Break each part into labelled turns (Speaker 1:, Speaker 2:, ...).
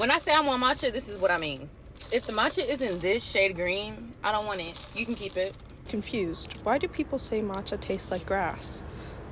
Speaker 1: When I say I want matcha, this is what I mean. If the matcha isn't this shade green, I don't want it. You can keep it.
Speaker 2: Confused. Why do people say matcha tastes like grass?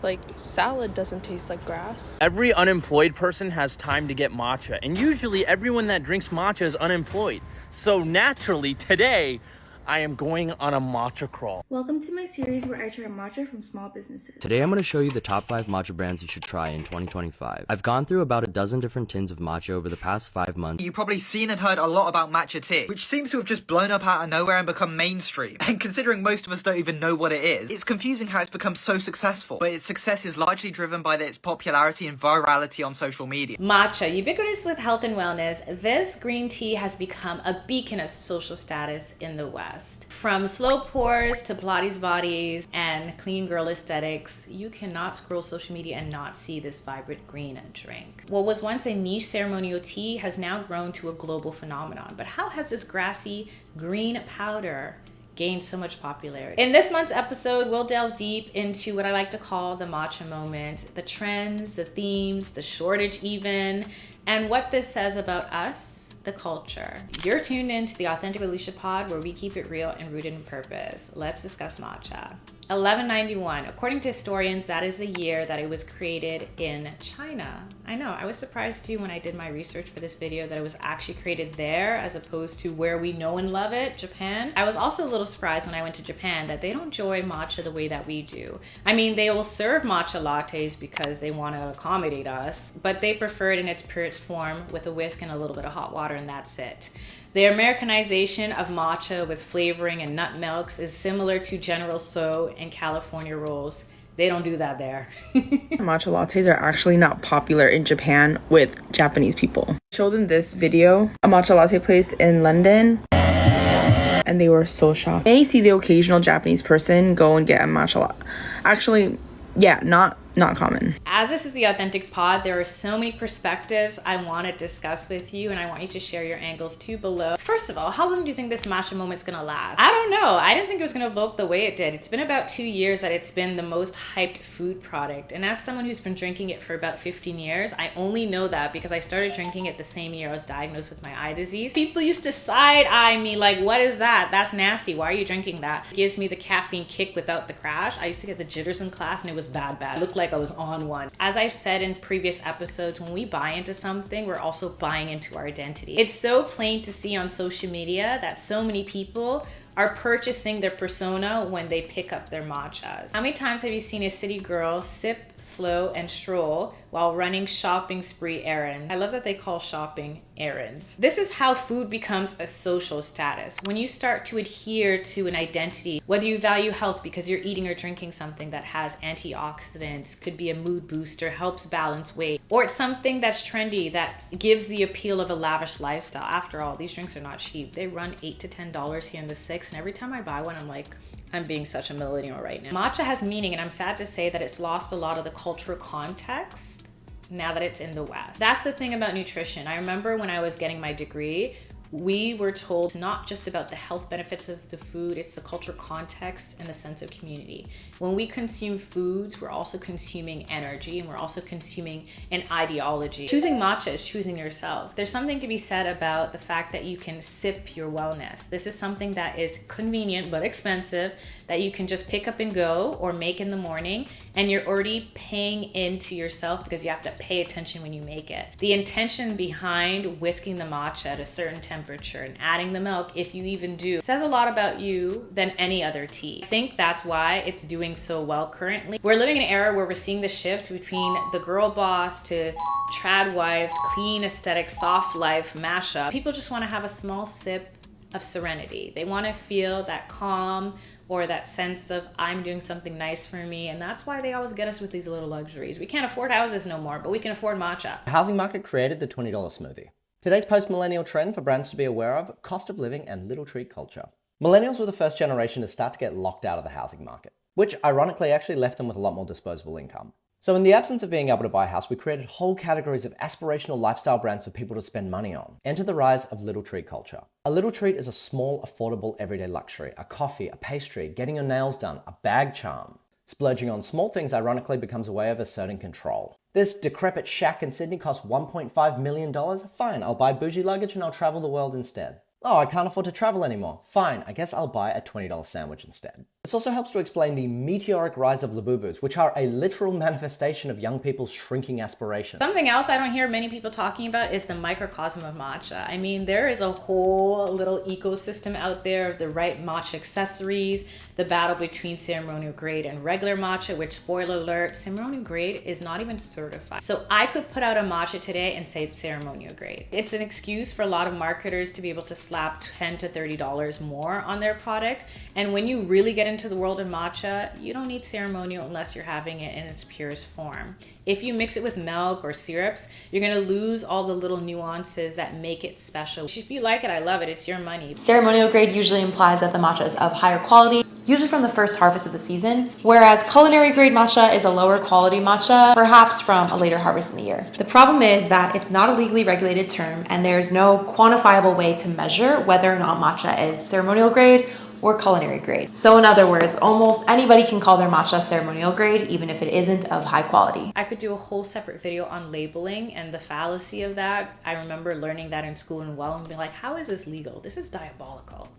Speaker 2: Like, salad doesn't taste like grass.
Speaker 3: Every unemployed person has time to get matcha, and usually everyone that drinks matcha is unemployed. So naturally, today, I am going on a matcha crawl.
Speaker 4: Welcome to my series where I try matcha from small businesses.
Speaker 5: Today I'm going to show you the top 5 matcha brands you should try in 2025. I've gone through about a dozen different tins of matcha over the past 5 months.
Speaker 6: You've probably seen and heard a lot about matcha tea, which seems to have just blown up out of nowhere and become mainstream. And considering most of us don't even know what it is, it's confusing how it's become so successful. But its success is largely driven by its popularity and virality on social media.
Speaker 7: Matcha, ubiquitous with health and wellness, this green tea has become a beacon of social status in the West. From slow pours to Pilates bodies and clean girl aesthetics, you cannot scroll social media and not see this vibrant green drink. What was once a niche ceremonial tea has now grown to a global phenomenon. But how has this grassy green powder gained so much popularity? In this month's episode, we'll delve deep into what I like to call the matcha moment, the trends, the themes, the shortage even, and what this says about us, the culture. You're tuned into the Authentic Alicia Pod, where we keep it real and rooted in purpose. Let's discuss matcha. 1191. According to historians, that is the year that it was created in China. I know, I was surprised too when I did my research for this video that it was actually created there as opposed to where we know and love it, Japan. I was also a little surprised when I went to Japan that they don't enjoy matcha the way that we do. I mean, they will serve matcha lattes because they want to accommodate us, but they prefer it in its purest form with a whisk and a little bit of hot water, and that's it. The Americanization of matcha with flavoring and nut milks is similar to General Tso and California rolls. They don't do that there.
Speaker 2: Matcha lattes are actually not popular in Japan with Japanese people. I showed them this video, a matcha latte place in London, and they were so shocked. You may see the occasional Japanese person go and get a matcha latte. Actually, yeah, not common.
Speaker 7: As this is the Authentic Pod, there are so many perspectives I want to discuss with you, and I want you to share your angles too below. First of all, how long do you think this matcha moment's gonna last? I don't know. I didn't think it was gonna blow up the way it did. It's been about 2 years that it's been the most hyped food product, and as someone who's been drinking it for about 15 years, I only know that because I started drinking it the same year I was diagnosed with my eye disease. People used to side-eye me like, what is that? That's nasty. Why are you drinking that? It gives me the caffeine kick without the crash. I used to get the jitters in class, and it was bad. It looked like I was on one. As I've said in previous episodes, when we buy into something, we're also buying into our identity. It's so plain to see on social media that so many people are purchasing their persona when they pick up their matchas. How many times have you seen a city girl sip, slow, and stroll while running shopping spree errands? I love that they call shopping errands. This is how food becomes a social status. When you start to adhere to an identity, whether you value health because you're eating or drinking something that has antioxidants, could be a mood booster, helps balance weight, or it's something that's trendy that gives the appeal of a lavish lifestyle. After all, these drinks are not cheap. They run $8 to $10 here in the Six, and every time I buy one, I'm like, I'm being such a millennial right now. Matcha has meaning, and I'm sad to say that it's lost a lot of the cultural context now that it's in the West. That's the thing about nutrition. I remember when I was getting my degree, we were told it's not just about the health benefits of the food, it's the cultural context and the sense of community. When we consume foods, we're also consuming energy, and we're also consuming an ideology. Choosing matcha is choosing yourself. There's something to be said about the fact that you can sip your wellness. This is something that is convenient but expensive that you can just pick up and go or make in the morning, and you're already paying into yourself because you have to pay attention when you make it. The intention behind whisking the matcha at a certain temperature and adding the milk, if you even do, says a lot about you than any other tea. I think that's why it's doing so well currently. We're living in an era where we're seeing the shift between the girl boss to trad wife, clean aesthetic, soft life mashup. People just want to have a small sip of serenity. They want to feel that calm or that sense of I'm doing something nice for me, and that's why they always get us with these little luxuries. We can't afford houses no more, but we can afford matcha.
Speaker 8: The housing market created the $20 smoothie. Today's post-millennial trend for brands to be aware of: cost of living and little treat culture. Millennials were the first generation to start to get locked out of the housing market, which ironically actually left them with a lot more disposable income. So in the absence of being able to buy a house, we created whole categories of aspirational lifestyle brands for people to spend money on. Enter the rise of little treat culture. A little treat is a small, affordable, everyday luxury. A coffee, a pastry, getting your nails done, a bag charm. Splurging on small things ironically becomes a way of asserting control. This decrepit shack in Sydney costs $1.5 million? Fine, I'll buy bougie luggage and I'll travel the world instead. Oh, I can't afford to travel anymore. Fine, I guess I'll buy a $20 sandwich instead. This also helps to explain the meteoric rise of Labubus, which are a literal manifestation of young people's shrinking aspirations.
Speaker 7: Something else I don't hear many people talking about is the microcosm of matcha. I mean, there is a whole little ecosystem out there of the right matcha accessories, the battle between ceremonial grade and regular matcha, which, spoiler alert, ceremonial grade is not even certified. So I could put out a matcha today and say it's ceremonial grade. It's an excuse for a lot of marketers to be able to slap $10 to $30 more on their product. And when you really get into the world of matcha, you don't need ceremonial unless you're having it in its purest form. If you mix it with milk or syrups, you're gonna lose all the little nuances that make it special. If you like it, I love it, it's your money.
Speaker 9: Ceremonial grade usually implies that the matcha is of higher quality, usually from the first harvest of the season, whereas culinary grade matcha is a lower quality matcha, perhaps from a later harvest in the year. The problem is that it's not a legally regulated term and there's no quantifiable way to measure whether or not matcha is ceremonial grade or culinary grade. So in other words, almost anybody can call their matcha ceremonial grade, even if it isn't of high quality.
Speaker 7: I could do a whole separate video on labeling and the fallacy of that. I remember learning that in school and being like, how is this legal? This is diabolical.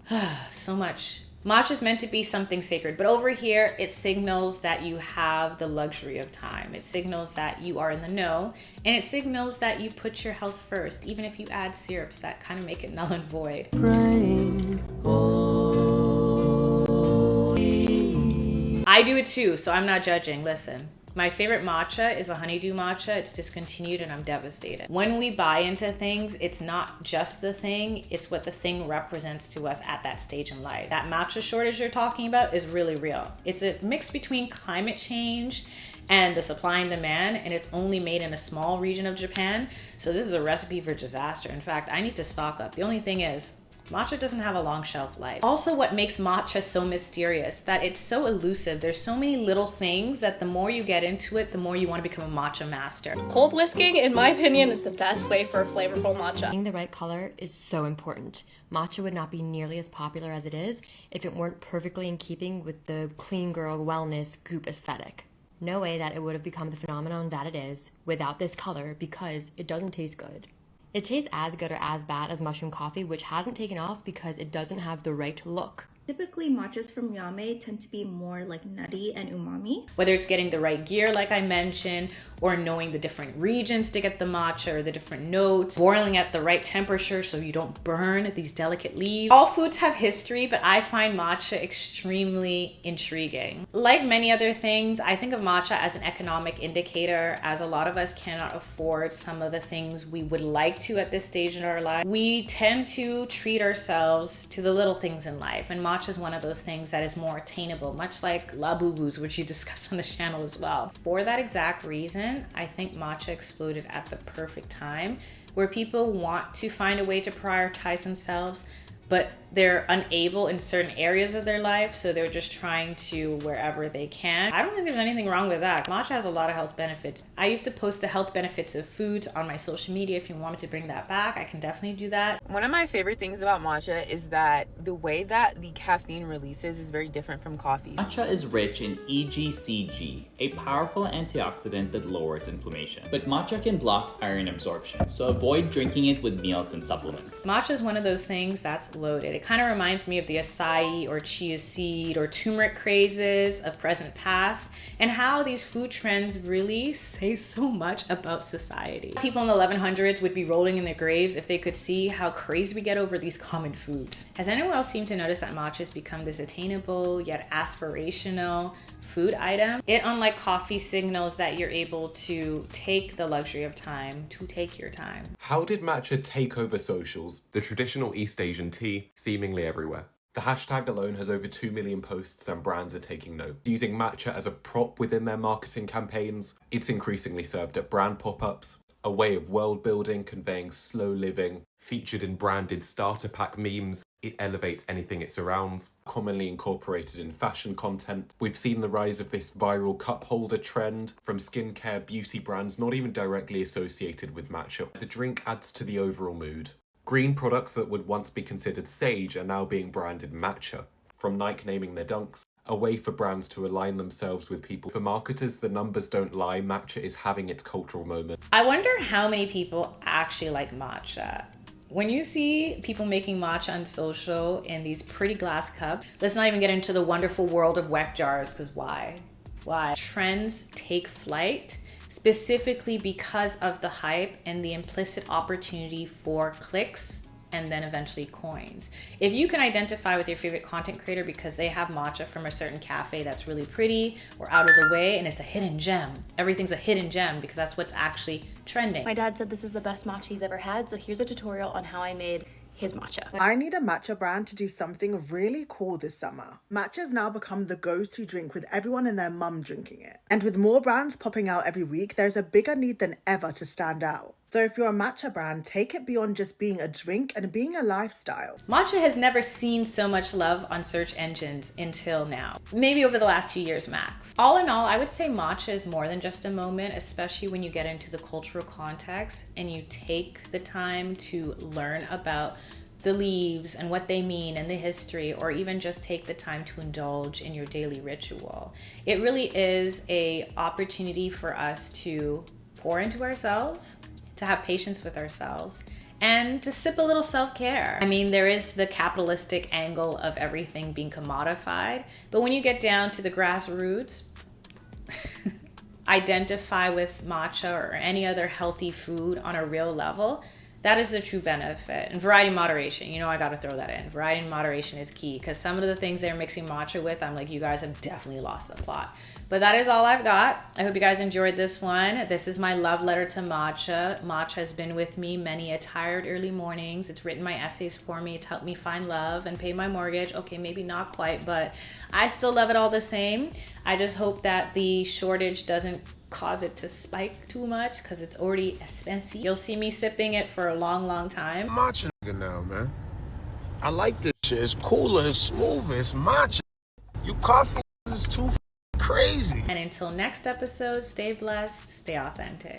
Speaker 7: So much. Matcha is meant to be something sacred, but over here, it signals that you have the luxury of time. It signals that you are in the know, and it signals that you put your health first, even if you add syrups that kind of make it null and void. I do it too, so I'm not judging. Listen, my favorite matcha is a honeydew matcha. It's discontinued and I'm devastated. When we buy into things, it's not just the thing, it's what the thing represents to us at that stage in life. That matcha shortage you're talking about is really real. It's a mix between climate change and the supply and demand, and it's only made in a small region of Japan. So this is a recipe for disaster. In fact, I need to stock up. The only thing is, matcha doesn't have a long shelf life. Also, what makes matcha so mysterious, that it's so elusive. There's so many little things that the more you get into it, the more you want to become a matcha master.
Speaker 10: Cold whisking, in my opinion, is the best way for a flavorful matcha.
Speaker 11: Getting the right color is so important. Matcha would not be nearly as popular as it is if it weren't perfectly in keeping with the clean girl wellness goop aesthetic. No way that it would have become the phenomenon that it is without this color, because it doesn't taste good. It tastes as good or as bad as mushroom coffee, which hasn't taken off because it doesn't have the right look.
Speaker 4: Typically, matchas from Yame tend to be more like nutty and umami.
Speaker 7: Whether it's getting the right gear, like I mentioned, or knowing the different regions to get the matcha or the different notes, boiling at the right temperature so you don't burn these delicate leaves. All foods have history, but I find matcha extremely intriguing. Like many other things, I think of matcha as an economic indicator, as a lot of us cannot afford some of the things we would like to at this stage in our life. We tend to treat ourselves to the little things in life, and matcha is one of those things that is more attainable, much like Labubus, which you discussed on this channel as well. For that exact reason, I think matcha exploded at the perfect time, where people want to find a way to prioritize themselves, but they're unable in certain areas of their life, so they're just trying to wherever they can. I don't think there's anything wrong with that. Matcha has a lot of health benefits. I used to post the health benefits of foods on my social media. If you wanted to bring that back, I can definitely do that.
Speaker 2: One of my favorite things about matcha is that the way that the caffeine releases is very different from coffee.
Speaker 12: Matcha is rich in EGCG, a powerful antioxidant that lowers inflammation. But matcha can block iron absorption, so avoid drinking it with meals and supplements.
Speaker 7: Matcha is one of those things that's loaded. It kind of reminds me of the acai or chia seed or turmeric crazes of present past, and how these food trends really say so much about society. People in the 1100s would be rolling in their graves if they could see how crazy we get over these common foods. Has anyone else seemed to notice that matcha has become this attainable yet aspirational food item? It, unlike coffee, signals that you're able to take the luxury of time to take your time.
Speaker 13: How did matcha take over socials, the traditional East Asian tea, seemingly everywhere? The hashtag alone has over 2 million posts and brands are taking note. Using matcha as a prop within their marketing campaigns, it's increasingly served at brand pop-ups, a way of world building, conveying slow living, featured in branded starter pack memes. It elevates anything it surrounds, commonly incorporated in fashion content. We've seen the rise of this viral cup holder trend from skincare beauty brands not even directly associated with matcha. The drink adds to the overall mood. Green products that would once be considered sage are now being branded matcha, from Nike naming their dunks, a way for brands to align themselves with people. For marketers, the numbers don't lie. Matcha is having its cultural moment.
Speaker 7: I wonder how many people actually like matcha. When you see people making matcha on social in these pretty glass cups, let's not even get into the wonderful world of wet jars, because why? Why? Trends take flight specifically because of the hype and the implicit opportunity for clicks and then eventually coins. If you can identify with your favorite content creator because they have matcha from a certain cafe that's really pretty or out of the way and it's a hidden gem, everything's a hidden gem because that's what's actually trending.
Speaker 10: My dad said this is the best matcha he's ever had, so here's a tutorial on how I made his matcha.
Speaker 14: I need a matcha brand to do something really cool this summer. Matcha has now become the go-to drink with everyone and their mum drinking it. And with more brands popping out every week, there's a bigger need than ever to stand out. So if you're a matcha brand, take it beyond just being a drink and being a lifestyle.
Speaker 7: Matcha has never seen so much love on search engines until now. Maybe over the last 2 years max. All in all, I would say matcha is more than just a moment, especially when you get into the cultural context and you take the time to learn about the leaves and what they mean and the history, or even just take the time to indulge in your daily ritual. It really is an opportunity for us to pour into ourselves, to have patience with ourselves, and to sip a little self-care. I mean, there is the capitalistic angle of everything being commodified, but when you get down to the grassroots, identify with matcha or any other healthy food on a real level, that is the true benefit. And variety and moderation, you know, I gotta throw that in. Variety and moderation is key, because some of the things they're mixing matcha with, I'm like, you guys have definitely lost the plot. But that is all I've got. I hope you guys enjoyed this one. This is my love letter to matcha. Matcha has been with me many a tired early mornings. It's written my essays for me. It's helped me find love and pay my mortgage. Okay, maybe not quite, but I still love it all the same. I just hope that the shortage doesn't cause it to spike too much, because it's already expensive. You'll see me sipping it for a long time.
Speaker 15: Matcha now, man. I like this shit. It's cooler, it's smoother, it's matcha. You coffee is too crazy.
Speaker 7: And until next episode, stay blessed, stay authentic.